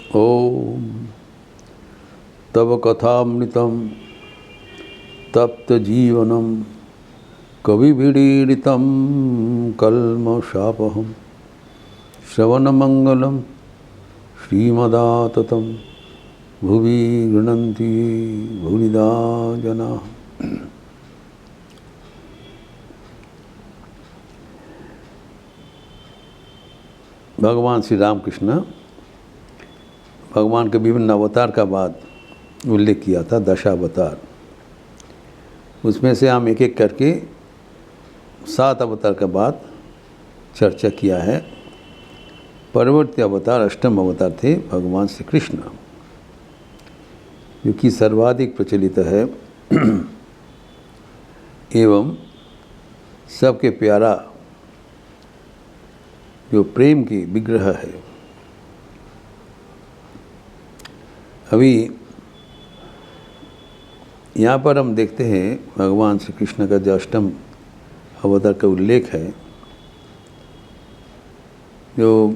ओम तव कथामृतं तप्तजीवनं कविभिरीडितं कल्मषापहं श्रवणमंगलं श्रीमदाततं भुवि गृह्णन्ति भूरिदा जनाः। भगवान श्री रामकृष्ण भगवान के विभिन्न अवतार का बाद उल्लेख किया था, दशावतार। उसमें से हम एक एक करके 7 अवतार का बाद चर्चा किया है। परवर्ती अवतार अष्टम अवतार थे भगवान श्री कृष्ण, जो कि सर्वाधिक प्रचलित है एवं सबके प्यारा जो प्रेम की विग्रह है। अभी यहाँ पर हम देखते हैं भगवान श्री कृष्ण का जो अष्टम अवतार का उल्लेख है, जो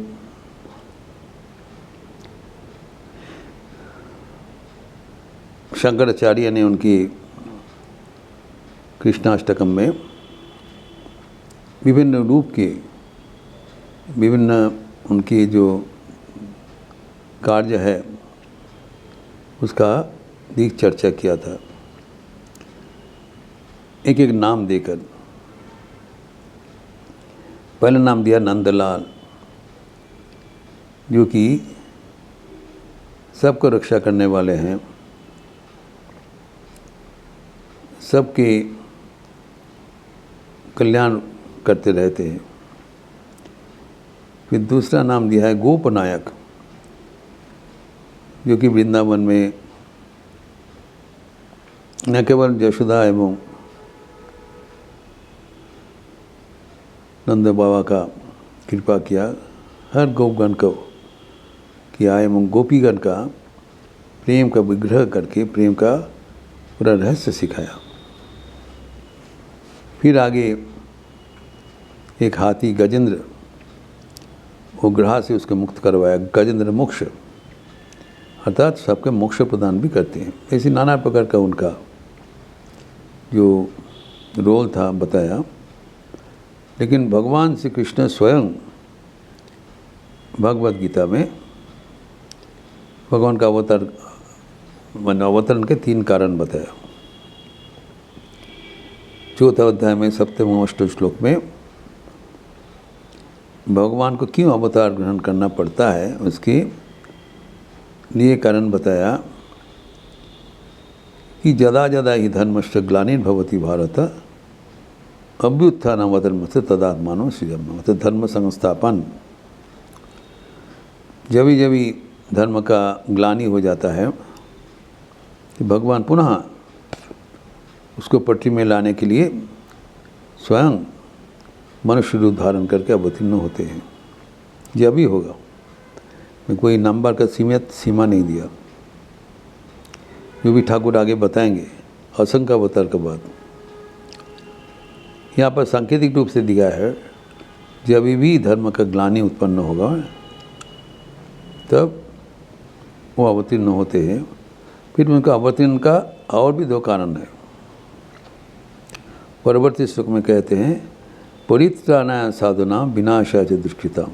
शंकराचार्य ने उनकी कृष्णाष्टकम में विभिन्न रूप के विभिन्न उनकी जो कार्य है उसका दीर्घ चर्चा किया था, एक एक नाम देकर। पहला नाम दिया नंदलाल, जो कि सबको रक्षा करने वाले हैं, सबके कल्याण करते रहते हैं। फिर दूसरा नाम दिया है गोपनायक, जो कि वृंदावन में न केवल यशोदा एवं नंद बाबा का कृपा किया, हर गोपगण को किया एवं गोपीगण का प्रेम का विग्रह करके प्रेम का पूरा रहस्य सिखाया। फिर आगे एक हाथी गजेंद्र, वो ग्रह से उसको मुक्त करवाया। गजेंद्र मोक्ष अर्थात सबके मोक्ष प्रदान भी करते हैं। ऐसी नाना प्रकार का उनका जो रोल था बताया। लेकिन भगवान श्री कृष्ण स्वयं भगवद गीता में भगवान का अवतरण के 3 कारण बताया। 4th अध्याय में 7वें 8वें श्लोक में भगवान को क्यों अवतार ग्रहण करना पड़ता है उसके लिए कारण बताया कि जदा जदा ही धर्मश्च ग्लानिर्भवति भारत अभ्युत्थानमधर्मस्य तदात्मानो सृजम्। मतलब धर्म संस्थापन, जब भी धर्म का ग्लानि हो जाता है कि भगवान पुनः उसको पटरी में लाने के लिए स्वयं मनुष्य रूप धारण करके अवतीर्ण होते हैं। जब भी होगा, मैं कोई नंबर का सीमित सीमा नहीं दिया, जो भी ठाकुर आगे बताएंगे असंख्य अवतार के बाद। यहाँ पर सांकेतिक रूप से दिया है, जब भी धर्म का ग्लानि उत्पन्न होगा तब वो अवतीर्ण होते हैं। फिर उनका अवतीर्ण का और भी 2 कारण है। परवर्ती श्लोक में कहते हैं परित्राणाय साधुनां विनाशाय च दुष्कृतां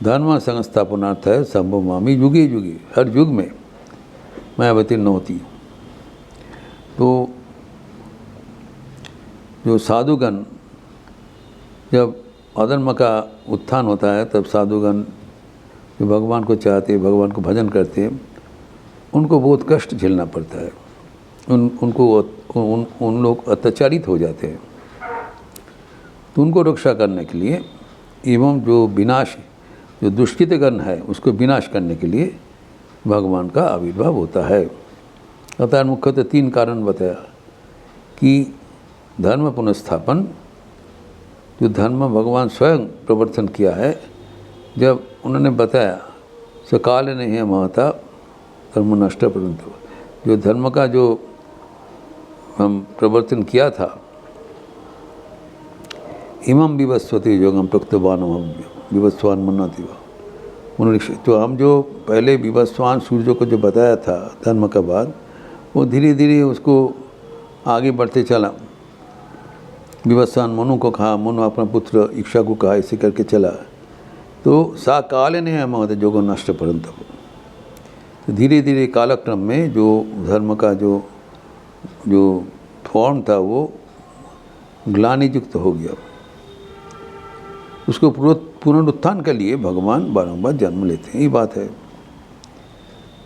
धर्म संस्थापनार्थाय संभवामि युगे युगे। हर युग में मैं अवतीर्ण होती हूँ। तो जो साधुगण, जब अधर्म का उत्थान होता है तब साधुगण जो भगवान को चाहते, भगवान को भजन करते, उनको बहुत कष्ट झेलना पड़ता है। उन लोग अत्याचारित हो जाते हैं। तो उनको रक्षा करने के लिए एवं जो विनाश, जो दुष्कृतगण है उसको विनाश करने के लिए भगवान का आविर्भाव होता है। अतः मुख्यतः 3 कारण बताया कि धर्म पुनर्स्थापन, जो धर्म भगवान स्वयं प्रवर्तन किया है। जब उन्होंने बताया सकाल नहीं है महता धर्म नष्ट परंतु, जो धर्म का जो हम प्रवर्तन किया था, इमं विवस्वती योगम प्रक्तवान विवस्वान मन्नति वा, उन्होंने तो हम जो पहले विवस्वान सूर्य को जो बताया था धर्म का बाद, वो धीरे धीरे उसको आगे बढ़ते चला। विवस्वान मनु को कहा, मनु अपना पुत्र इक्षा को कहा, ऐसे करके चला। तो सा काल ने हमारे जोगो नष्ट परंतु, तो धीरे धीरे कालक्रम में जो धर्म का जो फॉर्म था वो ग्लानियुक्त हो गया। उसको पुनरुत्थान के लिए भगवान बारंबार जन्म लेते हैं, ये बात है।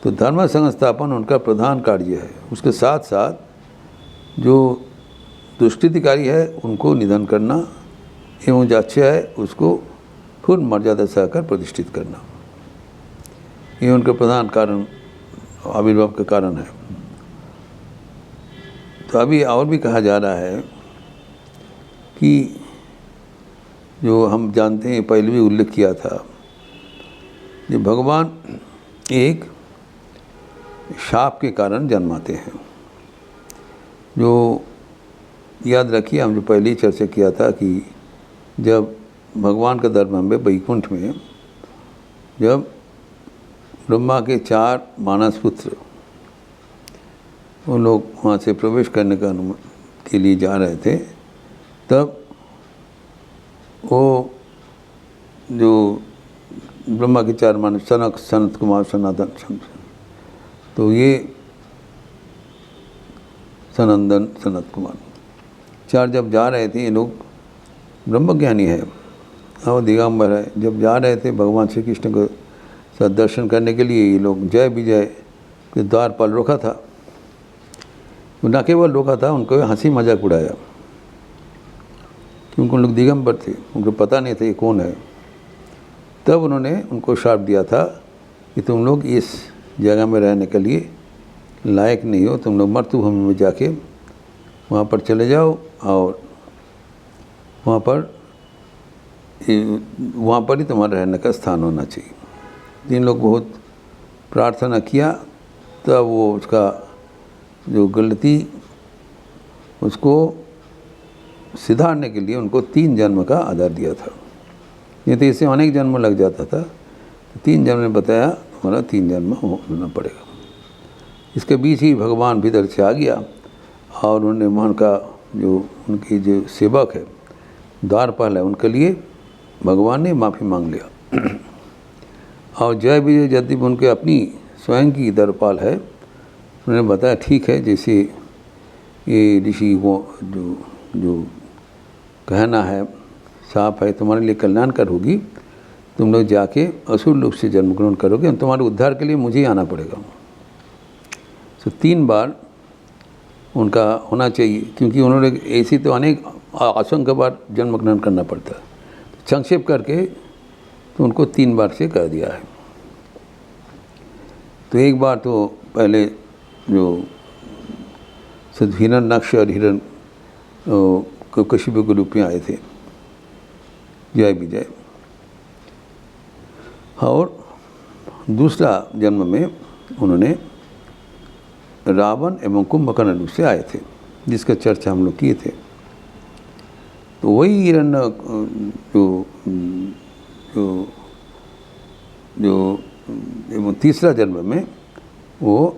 तो धर्म संस्थापन उनका प्रधान कार्य है। उसके साथ साथ जो दुष्कृतिकारी है उनको निधन करना एवं जो अच्छा है उसको फिर मर्यादा सहकर प्रतिष्ठित करना, ये उनका प्रधान कारण आविर्भाव का कारण है। तो अभी और भी कहा जा रहा है कि जो हम जानते हैं, पहले भी उल्लेख किया था, कि भगवान एक शाप के कारण जन्माते हैं। जो याद रखिए, हम जो पहले ही चर्चा किया था कि जब भगवान का दरबार में वैकुंठ में जब ब्रह्मा के 4 मानस पुत्र वो लोग वहाँ से प्रवेश करने के लिए जा रहे थे, तब वो जो ब्रह्मा के 4 मानस सनक, सनत कुमार, सनातन, तो ये सनंदन, सनत कुमार 4 जब जा रहे थे, ये लोग ब्रह्मज्ञानी है और दिगंबर है, जब जा रहे थे भगवान श्री कृष्ण को साथ दर्शन करने के लिए, ये लोग जय विजय के द्वार पर रोका था। न केवल रोका था, उनको हंसी मजाक उड़ाया, क्योंकि उन लोग दिगंबर थे, उनको पता नहीं था ये कौन है। तब उन्होंने उनको शाप दिया था कि तुम लोग इस जगह में रहने के लिए लायक नहीं हो, तुम लोग मृत्युभूमि में जाके वहाँ पर चले जाओ और वहाँ पर ही तुम्हारा रहने का स्थान होना चाहिए। जिन लोग बहुत प्रार्थना किया, तब वो उसका जो गलती उसको सुधारने के लिए उनको 3 जन्म का आधार दिया था। नहीं तो इससे अनेक जन्म लग जाता था, तो 3 जन्म ने बताया तुम्हारा 3 जन्म होना पड़ेगा। इसके बीच ही भगवान भीतर से आ गया और उन्होंने वहाँ का जो उनकी जो सेवक है, द्वारपाल है, उनके लिए भगवान ने माफ़ी मांग लिया। और जय विजय जद्दीप उनके अपनी स्वयं की द्वारपाल है, उन्होंने बताया ठीक है, जैसे ये ऋषि वो जो कहना है साफ है, तुम्हारे लिए कल्याणकर होगी, तुम लोग जाके असुर लोक से जन्म ग्रहण करोगे, तुम्हारे उद्धार के लिए मुझे ही आना पड़ेगा। तो 3 बार उनका होना चाहिए, क्योंकि उन्होंने ऐसी तो अनेक असंख्य बार जन्म ग्रहण करना पड़ता है। संक्षेप करके तो उनको 3 बार से कर दिया है। तो एक बार तो पहले जो हिरण्यक्ष और हिरण कश्यप के रूप में आए थे, जय विजय, और दूसरा जन्म में उन्होंने रावण एवं कुंभकर्ण रूप से आए थे, जिसका चर्चा हम लोग किए थे। तो वही हिरण्य जो तीसरा जन्म में वो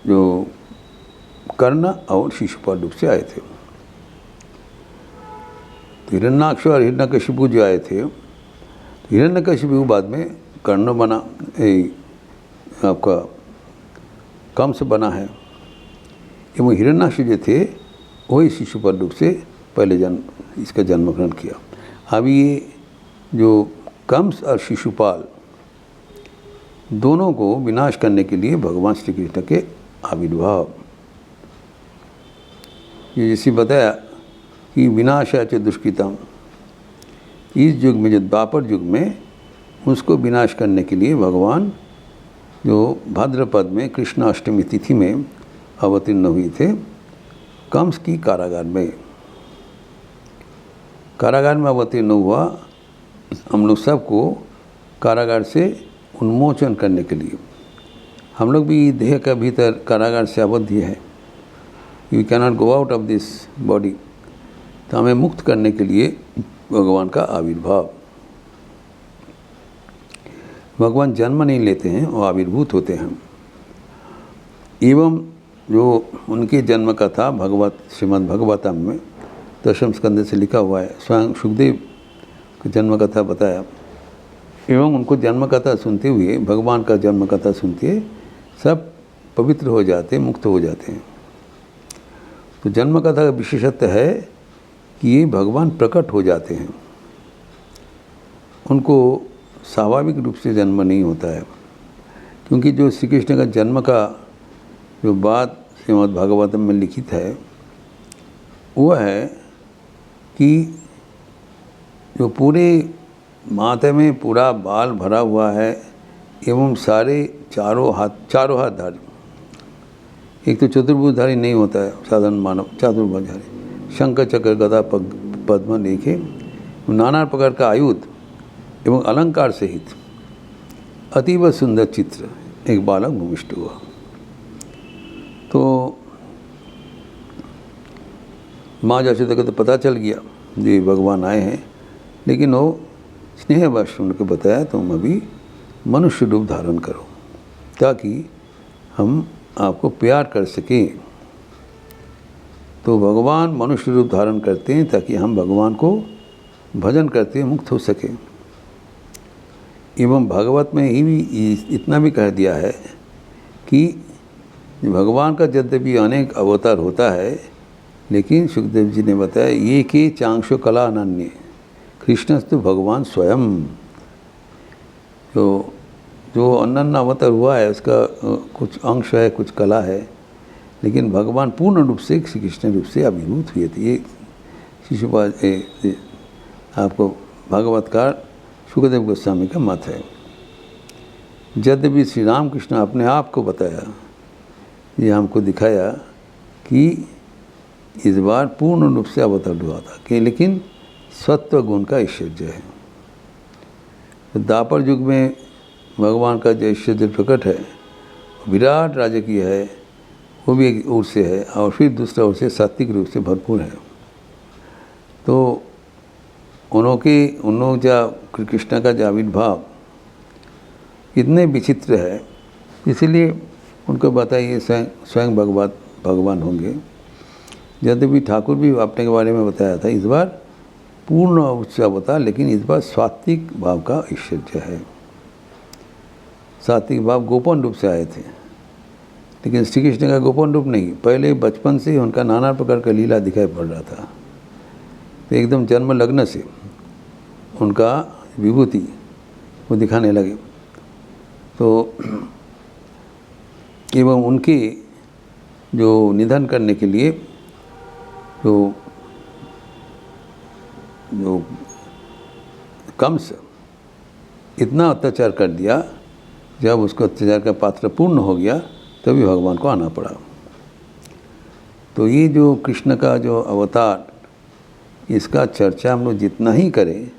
जो कर्ण और शिशुपाल रूप से आए थे। तो हिरण्याक्ष और हिरण्यकशिपु जो आए थे, हिरण्यकशिपु बाद में कर्ण बना, आपका कंस बना है, एवं हिरण्याक्ष जो थे वही शिशुपाल रूप से पहले इसका जन्म ग्रहण किया। अब ये जो कंस और शिशुपाल दोनों को विनाश करने के लिए भगवान श्री कृष्ण के आविर्भाव, ये जैसे बताया कि विनाशाच दुष्कृतम, इस युग में जो द्वापर युग में उसको विनाश करने के लिए भगवान जो भाद्रपद में कृष्ण अष्टमी तिथि में अवतीर्ण हुए थे कंस की कारागार में। कारागार में अवतीर्ण हुआ, हम लोग सबको कारागार से उन्मोचन करने के लिए। हम लोग भी देह का भीतर कारागार से आबद्ध है, you cannot go out of this body. तो हमें मुक्त करने के लिए भगवान का आविर्भाव। भगवान जन्म नहीं लेते हैं, वो आविर्भूत होते हैं। एवं जो उनकी जन्म कथा भगवत श्रीमद् भागवतम में 10वें स्कंद से लिखा हुआ है, स्वयं सुखदेव की जन्म कथा बताया। एवं उनको जन्म कथा सुनते हुए, भगवान का जन्म कथा सुनते सब पवित्र हो जाते, मुक्त हो जाते हैं। तो जन्म कथा का विशेषत्व है कि ये भगवान प्रकट हो जाते हैं, उनको स्वाभाविक रूप से जन्म नहीं होता है। क्योंकि जो श्री कृष्ण का जन्म का जो बात श्रीमद् भागवतम में लिखित है वो है कि जो पूरे माथे में पूरा बाल भरा हुआ है एवं सारे चारों हाथधारी, एक तो चतुर्भुजधारी नहीं होता है साधारण मानव, चतुर्भुजधारी, शंख चक्र गदा पद्म लेके नाना प्रकार का आयुध एवं अलंकार सहित अतीव सुंदर चित्र एक बालक भूमिष्ठ हुआ। तो माँ जशोदा को तो पता चल गया ये भगवान आए हैं, लेकिन वो स्नेहवश उनको बताया तुम अभी मनुष्य रूप धारण करो ताकि हम आपको प्यार कर सकें। तो भगवान मनुष्य रूप धारण करते हैं ताकि हम भगवान को भजन करते मुक्त हो सके। एवं भागवत में ही भी इतना भी कह दिया है कि भगवान का यद्यपि अनेक अवतार होता है, लेकिन सुखदेव जी ने बताया ये कि चांशो कला अनन्य कृष्णस्तु भगवान स्वयं। जो अनन्य अवतार हुआ है उसका कुछ अंश है, कुछ कला है, लेकिन भगवान पूर्ण रूप से श्री कृष्ण रूप से अभिभूत हुए थे। ये शिशुपाल आपको भागवतकार सुखदेव गोस्वामी का मत है। यद्यपि श्री रामकृष्ण अपने आप को बताया, ये हमको दिखाया कि इस बार पूर्ण रूप से अवतार हुआ था कि लेकिन सत्व गुण का ऐश्वर्य है। तो द्वापर युग में भगवान का जो ऐश्वर्य प्रकट है विराट राजकीय है, वो भी एक ओर से है, और फिर दूसरा ओर से सात्विक रूप से भरपूर है। तो उन्हों कृष्ण का जो आविर्भाव इतने विचित्र है, इसलिए उनको बताइए स्वयं भगवान होंगे। यद्यपि ठाकुर भी अपने के बारे में बताया था, इस बार पूर्ण उत्साह बता, लेकिन इस बार सात्विक भाव का ऐश्वर्य है। सात्विक भाव गोपन रूप से आए थे, लेकिन श्री कृष्ण का गोपन रूप नहीं, पहले बचपन से उनका नाना प्रकार का लीला दिखाई पड़ रहा था। तो एकदम जन्म लग्न से उनका विभूति वो दिखाने लगे। तो एवं उनके जो निधन करने के लिए जो कंस इतना अत्याचार कर दिया, जब उसको अत्याचार का पात्र पूर्ण हो गया तभी भगवान को आना पड़ा। तो ये जो कृष्ण का जो अवतार, इसका चर्चा हम लोग जितना ही करें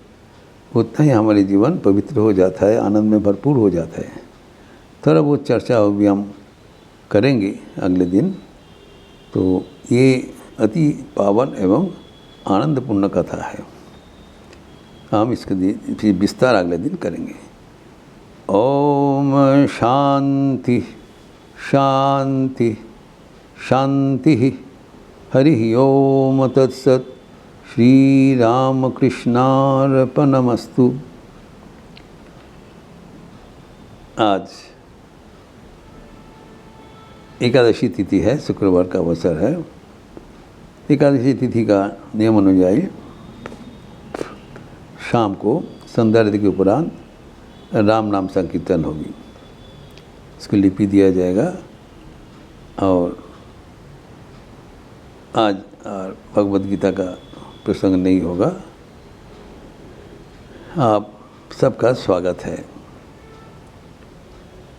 उतना ही हमारे जीवन पवित्र हो जाता है, आनंद में भरपूर हो जाता है। थोड़ा बहुत चर्चा भी हम करेंगे अगले दिन। तो ये अति पावन एवं आनंदपूर्ण कथा है, हम इसके विस्तार अगले दिन करेंगे। ओम शांति शांति शांति। हरि ओम तत्सत्। श्री रामकृष्णार्पणमस्तु। आज एकादशी तिथि है, शुक्रवार का अवसर है। एकादशी तिथि का नियम अनुयायी शाम को संध्या आरती के उपरांत राम नाम संकीर्तन होगी, इसको लिपि दिया जाएगा। और आज भगवद गीता का प्रसंग नहीं होगा। आप सबका स्वागत है।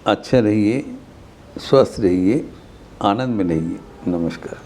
अच्छे रहिए, स्वस्थ रहिए, आनंद में रहिए। नमस्कार।